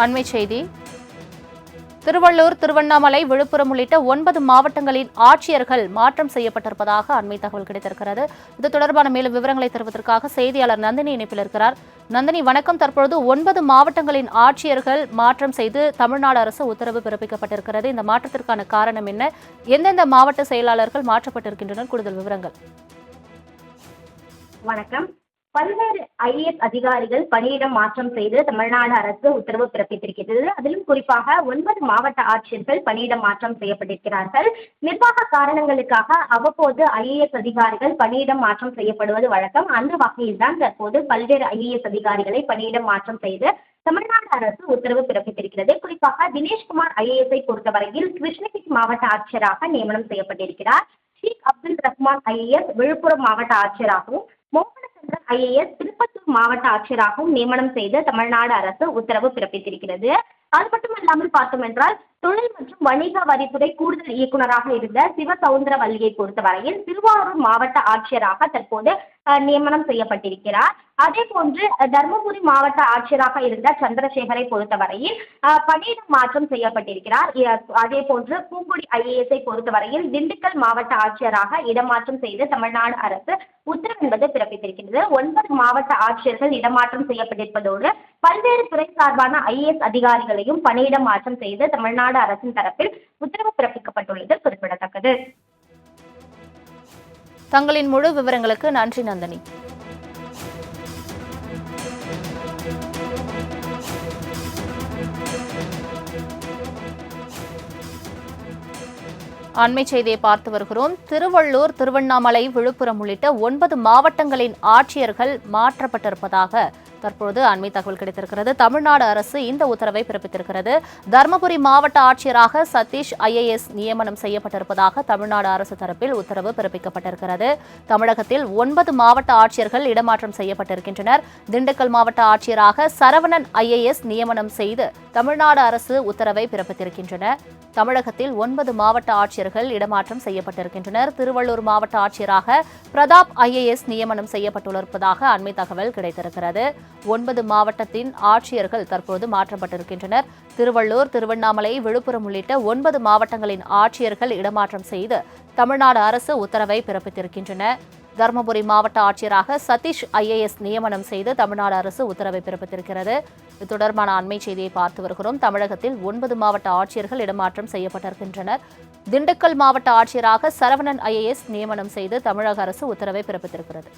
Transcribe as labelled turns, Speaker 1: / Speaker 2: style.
Speaker 1: அண்மை செய்தி. திருவள்ளூர், திருவண்ணாமலை, விழுப்புரம் உள்ளிட்ட 9 மாவட்டங்களின் ஆட்சியர்கள் மாற்றம் செய்யப்பட்டிருப்பதாக அண்மை தகவல் கிடைத்திருக்கிறது. இது தொடர்பான மேலும் விவரங்களை தருவதற்காக செய்தியாளர் நந்தினி இணைப்பில் இருக்கிறார். நந்தினி, வணக்கம். தற்பொழுது 9 மாவட்டங்களின் ஆட்சியர்கள் மாற்றம் செய்து தமிழ்நாடு அரசு உத்தரவு பிறப்பிக்கப்பட்டிருக்கிறது. இந்த மாற்றத்திற்கான காரணம் என்ன? எந்தெந்த மாவட்ட செயலாளர்கள் மாற்றப்பட்டிருக்கின்றனர்? கூடுதல் விவரங்கள்.
Speaker 2: வணக்கம். பல்வேறு ஐஏஎஸ் அதிகாரிகள் பணியிடம் மாற்றம் செய்து தமிழ்நாடு அரசு உத்தரவு பிறப்பித்திருக்கிறது. அதிலும் குறிப்பாக 9 மாவட்ட ஆட்சியர்கள் பணியிடம் மாற்றம் செய்யப்பட்டிருக்கிறார்கள். நிர்வாக காரணங்களுக்காக அவ்வப்போது ஐஏஎஸ் அதிகாரிகள் பணியிடம் மாற்றம் செய்யப்படுவது வழக்கம். அந்த வகையில்தான் தற்போது பல்வேறு ஐஏஎஸ் அதிகாரிகளை பணியிடம் மாற்றம் செய்து தமிழ்நாடு அரசு உத்தரவு பிறப்பித்திருக்கிறது. குறிப்பாக தினேஷ்குமார் ஐஏஎஸ்ஐ பொறுத்தவரையில் கிருஷ்ணகிரி மாவட்ட ஆட்சியராக நியமனம் செய்யப்பட்டிருக்கிறார். ஷேக் அப்துல் ரஹ்மான் ஐஏஎஸ் விழுப்புரம் மாவட்ட ஆட்சியராகவும், மோகனச்சந்திரன் ஐஏஎஸ் திருப்பத்தூர் மாவட்ட ஆட்சியராகவும் நியமனம் செய்து தமிழ்நாடு அரசு உத்தரவு பிறப்பித்திருக்கிறது. அது மட்டுமல்லாமல் பார்த்தோம் என்றால், தொழில் மற்றும் வணிக வரித்துறை கூடுதல் இயக்குநராக இருந்த சிவசவுந்தரவல்லியை பொறுத்தவரையில் திருவாரூர் மாவட்ட ஆட்சியராக தற்போது நியமனம் செய்யப்பட்டிருக்கிறார். அதே போன்று தருமபுரி மாவட்ட ஆட்சியராக இருந்த சந்திரசேகரை பொறுத்தவரையில் பணியிடம் மாற்றம் செய்யப்பட்டிருக்கிறார். அதே போன்று பூங்குடி ஐஏஎஸ்ஐ பொறுத்தவரையில் திண்டுக்கல் மாவட்ட ஆட்சியராக இடமாற்றம் செய்து தமிழ்நாடு அரசு உத்தரவு என்பது பிறப்பித்திருக்கிறது. 9 மாவட்ட ஆட்சியர்கள் இடமாற்றம் செய்யப்பட்டிருப்பதோடு பல்வேறு துறை சார்பான ஐஏஎஸ் அதிகாரிகளையும் பணியிடம் மாற்றம் செய்து தமிழ்நாடு அரசின் தரப்பில் உத்தரவு பிறப்பிக்கப்பட்டுள்ளது குறிப்பிடத்தக்கது.
Speaker 1: தங்களின் முழு விவரங்களுக்கு நன்றி நந்தினி. அண்மை செய்தியை பார்த்து வருகிறோம். திருவள்ளூர், திருவண்ணாமலை, விழுப்புரம் உள்ளிட்ட 9 மாவட்டங்களின் ஆட்சியர்கள் மாற்றப்பட்டிருப்பதாக தற்போது அண்மை தகவல் கிடைத்திருக்கிறது. தமிழ்நாடு அரசு இந்த உத்தரவை பிறப்பித்திருக்கிறது. தருமபுரி மாவட்ட ஆட்சியராக சதீஷ் ஐஏஎஸ் நியமனம் செய்யப்பட்டிருப்பதாக தமிழ்நாடு அரசு தரப்பில் உத்தரவு பிறப்பிக்கப்பட்டிருக்கிறது. தமிழகத்தில் 9 மாவட்ட ஆட்சியர்கள் இடமாற்றம் செய்யப்பட்டிருக்கின்றனர். திண்டுக்கல் மாவட்ட ஆட்சியராக சரவணன் ஐஏஎஸ் நியமனம் செய்து தமிழ்நாடு அரசு உத்தரவை பிறப்பித்திருக்கின்றனர். தமிழகத்தில் 9 மாவட்ட ஆட்சியர்கள் இடமாற்றம் செய்யப்பட்டிருக்கின்றனர். திருவள்ளூர் மாவட்ட ஆட்சியராக பிரதாப் ஐஏஎஸ் நியமனம் செய்யப்பட்டிருப்பதாக அண்மை தகவல் கிடைத்திருக்கிறது. 9 மாவட்டத்தின் ஆட்சியர்கள் தற்போது மாற்றப்பட்டிருக்கின்றனர். திருவள்ளூர், திருவண்ணாமலை, விழுப்புரம் உள்ளிட்ட 9 மாவட்டங்களின் ஆட்சியர்கள் இடமாற்றம் செய்து தமிழ்நாடு அரசு உத்தரவை பிறப்பித்திருக்கின்றனர். தருமபுரி மாவட்ட ஆட்சியராக சதீஷ் ஐஏஎஸ் நியமனம் செய்து தமிழ்நாடு அரசு உத்தரவை பிறப்பித்திருக்கிறது. இது தொடர்பான அண்மை செய்தியை பார்த்து வருகிறோம். தமிழகத்தில் 9 மாவட்ட ஆட்சியர்கள் இடமாற்றம் செய்யப்பட்டிருக்கின்றனர். திண்டுக்கல் மாவட்ட ஆட்சியராக சரவணன் ஐஏஎஸ் நியமனம் செய்து தமிழக அரசு உத்தரவை பிறப்பித்திருக்கிறது.